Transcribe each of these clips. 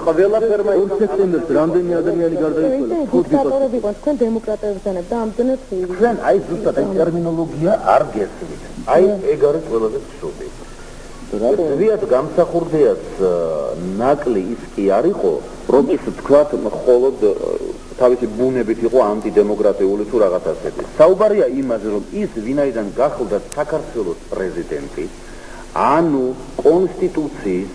ყველაფერმა 2 სექტემბერს რამდენი ადამიანი გარდაიცვალა? დიქტატორები იყვნენ, თქვენ დემოკრატებს ვზანებთ და ამდენად ხილი. თქვენ აი ზუსტად ეს ტერმინოლოგია არ გესმით. აი ეგ არის ყველაზე ცუდი. ზვიად გამსახურდიას ნაკლი ის კი არ იყო, რომ ის თქვათ მხოლოდ თავისი ბუნებით იყო ანტიდემოკრატიული თუ რაღაც ასეთი. საუბარია იმაზე, რომ ის ვინაიდან გახდა საქართველოს პრეზიდენტი, ანუ კონსტიტუციის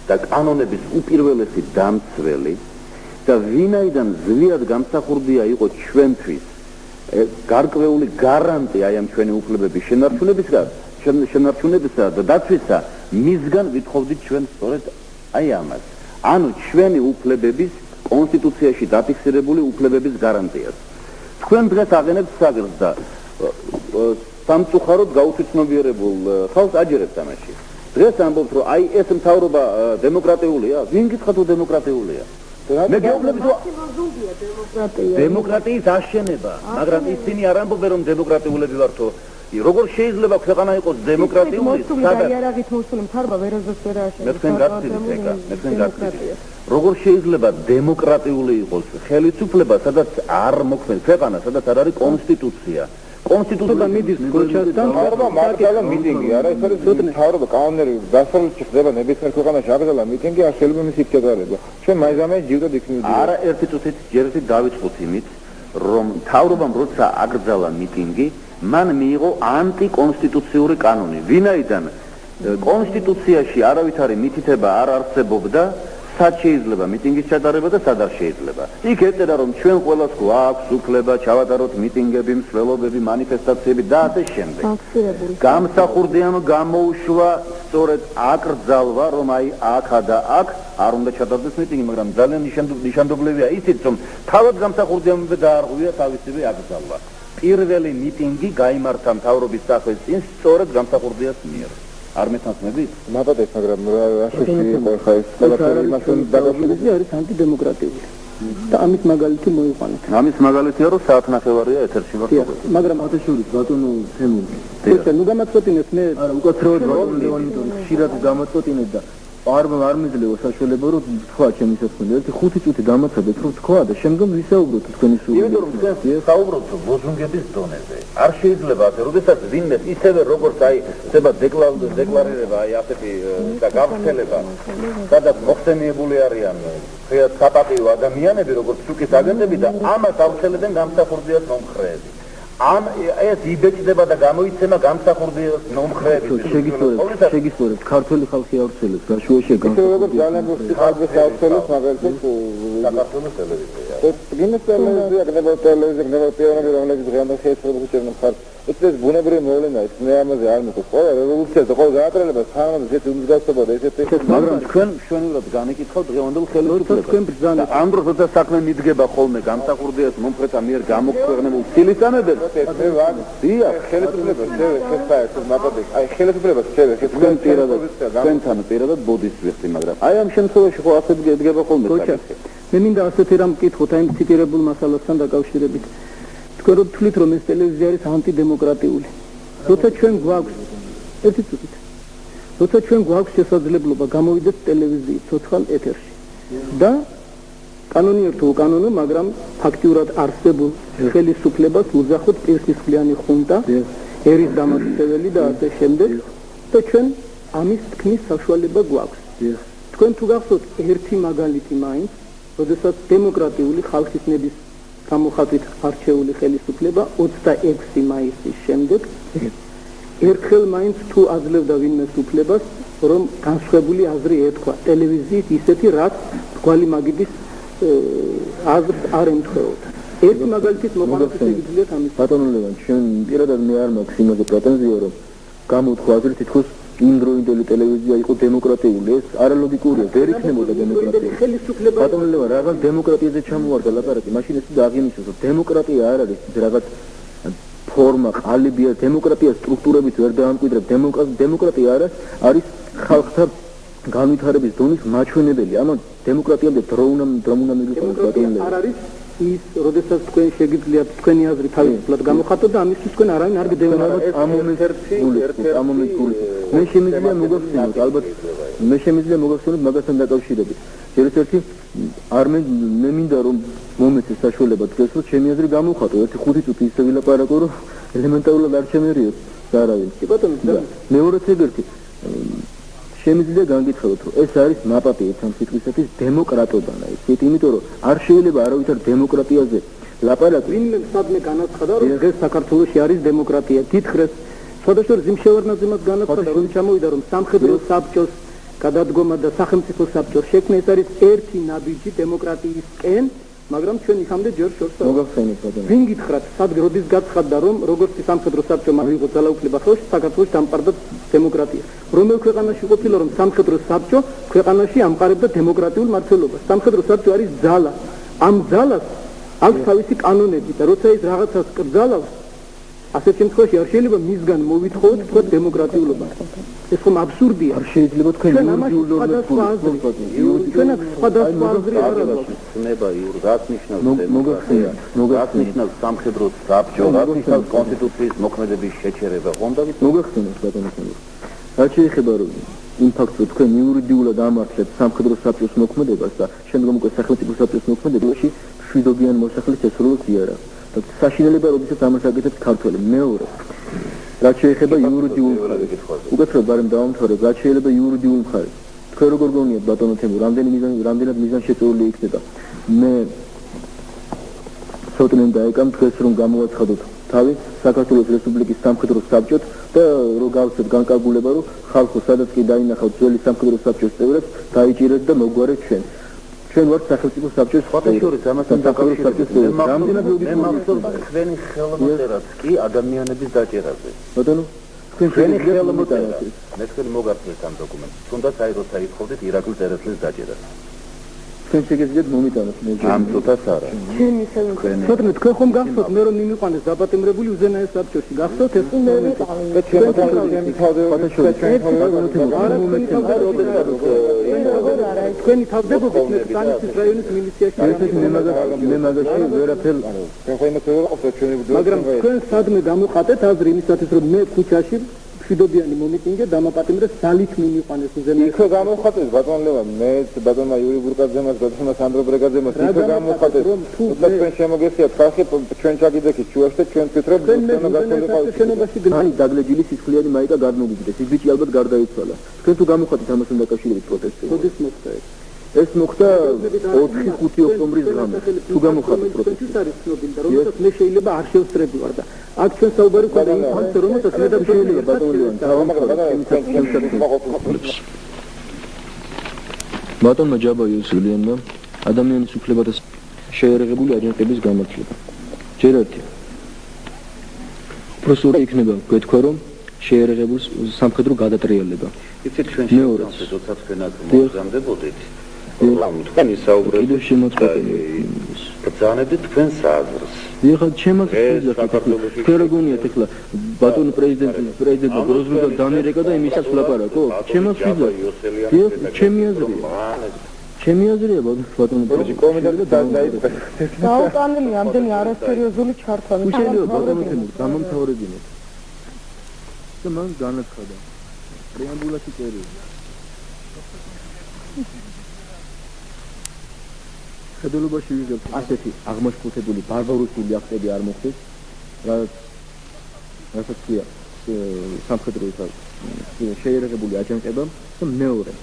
და კანონების უპირველესი დამცველი და ვინაიდან ზვიად გამსახურდია იყო ჩვენთვის გარკვეული გარანტი აი ამ ჩვენი უფლებების შენარჩუნებისა და დაცვისა, მისგან ვითხოვდით ჩვენ სწორედ აი ამას. ანუ ჩვენი უფლებების კონსტიტუციაში დაფიქსირებული უფლებების გარანტიას. თქვენ დღეს აღენებთ საგრძ და სამწუხაროდ გაუთვითმობიერებულ ხალხს აჯერებთ ამაში. დღეს ამბობთ, რომ აი ეს მთავრობა დემოკრატიულია, ვინ გითხრა თუ დემოკრატიულია? მე გეუბნები თუ დემოკრატიის აშენება, მაგრამ ისინი არ ამბობენ, რომ დემოკრატიულები ვართო. როგორ შეიძლება ქვეყანა იყოს დემოკრატიული? როგორ შეიძლება დემოკრატიული იყოს ხელისუფლება, სადაც არ მოქმედებს ქვეყანა, სადაც არ არის კონსტიტუცია? კონსტიტუცია მიდის გოჩასთან, მართლა მიტინგი, არა ეს არის მთავრობა კანონები, დასავლეთში ხდება ნებისმიერ ქვეყანაში აკრძალა მიტინგი, არ შეიძლება მისი ჩატარება. ჩვენ მაინც ჯიუდად იქნებით. არა ერთი წუთით ჯერეთი დავიწყოთ იმით, რომ მთავრობამ როცა აკრძალა მიტინგი, მან მიიღო ანტიკონსტიტუციური კანონი. ვინაიდან კონსტიტუციაში არავითარი მითითება არ არსებობდა, სად შეიძლება მიტინგის ჩატარება და სად არ შეიძლება. იქ ეწერა, რომ ჩვენ ყველას გვაქვს უფლება ჩავატაროთ მიტინგები, მსვლელობები, მანიფესტაციები და ასე შემდეგ. გამსახურდიამ გამოუშვა სწორედ აკრძალვა, რომ აი აქა და აქ არ უნდა ჩატარდეს მიტინგი, მაგრამ ძალიან ნიშანდობლივია ისიც, რომ თავად გამსახურდიამზე დაარღვია თავისივე აკრძალვა. პირველი მიტინგი გაიმართა მთავრობის სახლის წინ სწორედ გამსახურდიას მიერ. არ მეთანხმებით? მადლობთ, მაგრამ რაშუში იყო ხა ეს ყველაფერი იმასთან დაგახსნილი არის ანტიდემოკრატიული. და ამის მაგალითი მოიყვანეთ. ამის მაგალითია, რომ საათნახევარია ეთერში ვარ. მაგრამ ათაშორის ბატონო თემური. ხო, ნუ გამაწყვეტინეთ მე. არა, უკაცრავად ბატონო ლევანი ხშირად გამაწყვეტინეთ და არ მიძლევა საშუალება, რომ თქვა ჩემი საქმე. ერთი 5 წუთი დამაცადეთ, რომ თქვა და შემდგომ ვისაუბროთ თქვენი სულ. იმიტომ რომ თქვენ საუბრობთ ლოზუნგების დონეზე. არ შეიძლება ასე, როდესაც ვინმე ისევე როგორც აი ხდება დეკლარირება, აი ასეთი და გავრცელება, სადაც მოხსენიებული არიან ღიად საპატიო ადამიანები, როგორც სუკის აგენტები და ამას ავრცელებენ გამსახურდიას მომხრეები. ამ ეს იბეჭდება და გამოიცემა გამსახურდიას მომხრეების. შეგისწორებთ, ქართული ხალხი ავრცელებს გაშუაში გამსახურდიას. ძალიან ხალხი ავრცელებს, მაგალითად საქართველოს ტელევიზია. ეს ტელევიზია, ტელევიზია, პიონერი, რომელიც დღემდე შეეცვლება უჩერნო ხალხს. ეს ბუნებრივი მოვლენაა, ეს მე ამაზე არ მეკითხა. ყველა რევოლუციას და ყველა გაატრელებას თანამედროვე ესეთი უმსგავსება და ესეთი. მაგრამ თქვენ შვენივრად განეკითხავთ დღევანდელ ხელისუფლებას. თქვენ ბრძანეთ. ამ დროს როცა საქმე მიდგება ხოლმე გამსახურდიას მომხრეთა მიერ გამოქვეყნებულ სილისამებელს. მე ვარ. დიახ, ხელისუფლებას შეეხება მაპატი. აი ხელისუფლებას შეეხება თქვენთან პირადად ბოდის ვიხდი, მაგრამ აი ამ შემთხვევაში ხო ასე დგება ხოლმე საკითხი. მე მინდა ასეთი რამ მკითხოთ აი ციტირებულ მასალასთან დაკავშირებით. თქვენ რო თვლით, რომ ეს ტელევიზია არის ანტიდემოკრატიული. როცა ჩვენ გვაქვს ერთი წუთით. როცა ჩვენ გვაქვს შესაძლებლობა გამოვიდეთ ტელევიზიის ცოცხალ ეთერში და კანონიერ თუ უკანონო, მაგრამ ფაქტიურად არსებულ ხელისუფლებას უძახოთ პირსისხლიანი ხუნტა, ერის დამატებელი და ასე შემდეგ და ჩვენ ამის თქმის საშუალება გვაქვს. თქვენ თუ გახსოვთ ერთი მაგალითი მაინც, როდესაც დემოკრატიული ხალხის ნების გამოხატვით არჩეული ხელისუფლება 26 მაისის შემდეგ ერთხელ მაინც თუ აძლევდა ვინმეს უფლებას, რომ განსხვავებული აზრი ეთქვა ტელევიზიის ისეთი, რაც მრგვალი მაგიდის აზრს არ ემთხვეოდა. ერთი მაგალითის მოყოლებით შეგიძლიათ ამის. ბატონო ლევან, ჩვენ პირადად მე არ მაქვს იმაზე პრეტენზია, რომ გამოთქვა აზრი თითქოს იმ დროინდელი ტელევიზია იყო დემოკრატიული. ეს არალოგიკურია, ვერ იქნებოდა დემოკრატია. ბატონო ლევან, რაღაც დემოკრატიაზე ჩამოვარდა ლაპარაკი, მაშინ ეს დაგიმისოს, რომ დემოკრატია არ არის რაღაც ფორმა, ყალიბია, დემოკრატია სტრუქტურებით ვერ დაამკვიდრებ. დემოკრატია არის ხალხთა განვითარების დონის მაჩვენებელი. ამან დემოკრატიამდე დრო უნდა მივიყენოს ბატონო ლევან. არ არის ის, როდესაც თქვენ შეგიძლიათ თქვენი აზრი თავისუფლად გამოხატოთ და ამისთვის თქვენ არავინ არ გდევენ. ამ მომენტში მე შემიძლია მოგახსენოთ ალბათ მე შემიძლია მოგახსენოთ მაგასთან დაკავშირებით. ერთ-ერთი არ მე მინდა რომ მომეცეს საშუალება დღეს რომ ჩემი აზრი გამოვხატო 1-5 წუთი ისე ვილაპარაკო რომ ელემენტარულად არ შემერიოთ არავინ. კი ბატონო, მეორეც ეგერთი შემიძლია განგითხელოთ რომ ეს არის მაპატიეთ ამ სიტყვისათვის დემოკრატობანა ისეთ იმიტომ რომ არ შეიძლება არავითარ დემოკრატიაზე ლაპარაკი ვინმე სადმე განაცხადა რომ დღეს საქართველოში არის დემოკრატია გითხრეს სხვადასხვა ზიმშევარნაძე მას განაცხადა რომ ჩამოვიდა რომ სამხედრო საბჭოს გადადგომა და სახელმწიფო საბჭოს შექმნა ეს არის ერთი ნაბიჯი დემოკრატიისკენ მაგრამ ჩვენ იქამდე ჯერ შორს მოგახსენეთ ბატონო ვინ გითხრათ სად როდის გაცხადდა რომ როგორც სამხედრო საბჭომ მიიღო ძალაუფლება ხელში საქართველოს დამყარდა დემოკრატია რომელ ქვეყანაში ყოფილა რომ სამხედრო საბჭო ქვეყანაში ამყარებდა დემოკრატიულ მმართველობას სამხედრო საბჭო არის ძალა ამ ძალას აქვს თავისი კანონები და როცა ის რაღაცას კრძალავს ასეთ შემთხვევაში არ შეიძლება მისგან მოვითხოვოთ თქვა დემოკრატიულობა ეს ხომ აბსურდია არ შეიძლება თქვენ ჩვენ აქ სხვადასხვა აზრი არ აქვს ნება იურ რაც ნიშნავს სამხედრო საბჭო რაც ნიშნავს კონსტიტუციის მოქმედების შეჩერება ხომ მოგახსენეთ ბატონო რაც შეიძლება რომ იმ ფაქტს რომ თქვენ იურიდიულად ამართლებთ სამხედრო საბჭოს მოქმედებას და შემდგომ უკვე სახელმწიფო საბჭოს მოქმედებაში მშვიდობიან მოსახლეს ესრულოს იარა და საშინელება როდესაც ამას აკეთებს ქართველი მეორე რაც შეიძლება იურიდიულ უკეთრად ბარემ დავამთავრებ რაც შეიძლება იურიდიულ მხარეს თქვენ როგორ გონიათ ბატონო თემო რამდენად მიზან შეწეული იქნება მე ცოტნემ დაეკამ დღეს რომ გამოვაცხადოთ თავი საქართველოს რესპუბლიკის სამხედრო საბჭოთ და რომ გავცეთ განკარგულება რომ ხალხო სადაც კი დაინახავთ ძველი სამხედრო საბჭოს წევრებს დაიჭირეთ და მოგვარეთ ჩვენ ვართ სახელმწიფო საბჭოს ფოტოშორის ამასთან დაკავშირებით მე მახსოვს თქვენი ხელმოწერაც კი ადამიანების დაჭერაზე ბატონო თქვენი ხელმოწერა მე თქვენ მოგართვეთ ამ დოკუმენტს თუნდაც აი როცა ითხოვდით ირაკლი წერეთლის დაჭერას თქვენ შეგეძლიათ მომიტანოთ მე ამ წუთას არა ჩვენ ისევ ცოტნე თქვენ ხომ გახსოვთ მე რომ მიმიყვანეს დაპატიმრებული უზენაეს საბჭოში გახსოვთ ეს მე ვიყავი თქვენი თავდებობით მე კანეთის რაიონის მილიციაში მე მაგაში ვერაფერ მაგრამ თქვენ სადმე გამოხატეთ აზრი იმისათვის რომ მე ქუჩაში მშვიდობიანი მომიტინგე დამაპატიმრეს ძალით მიმიყვანეს უზენაეს იქ გამოხატეს ბატონ ლევან მე ბატონმა იური ბურკაძემას ბატონმა სანდრო ბრეგაძემას იქ გამოხატეს და თქვენ შემოგესიათ ხალხი ჩვენ ჩაგიდექით ჩუაში და ჩვენ ვფიქრობთ რომ შენობაში აი დაგლეჯილი სისხლიანი მაიკა გადმოგიგდეს ის ბიჭი ალბათ გარდაიცვალა თქვენ თუ გამოხატეთ ამასთან დაკავშირებით პროტესტი როდის მოხდა ეს მოხდა 4-5 ოქტომბრის დღემდე თუ გამოხატეთ პროტესტი ის არის ცნობილი და რომელსაც მე შეიძლება არ შევსწრებივარ და აქ ჩვენ საუბარი გვქონდა იმ ფაქტზე რომელსაც მე და შეიძლება ბატონო ბატონმა ჯაბა იუსულიანმა ადამიანის უფლებათა შეერაღებული აჯანყების გამართლება ჯერ ერთი პროფესორი იქნება გვეთქვა რომ შეერაღებულ სამხედრო გადატრიალება იცით ჩვენ როცა თქვენ აქ მოგზამდებოდით თქვენი საუბრები ბრძანებდით თქვენს აზრს ეხლა ჩემს საქართველოში თქვენ როგორიათ ეხლა ბატონო პრეზიდენტი გროზნოდა დამერეკა და იმისაც ვლაპარაკო ჩემს ვიზა ჩემი აზრია ბატონო კომენტარი დაიწყე გაუტანელი ამდენი არასერიოზული ჩართვა შეიძლება ბატონო გამომთავრებინეთ და მან განაცხადა პრეამბულაში წერია ხედელობაში ვიღებთ ასეთი აღმაშფოთებული ბარბაროსული აქტები არ მოხდეს რასაც ქვია სამხედრო შეერაღებული აჯანყება და მეორე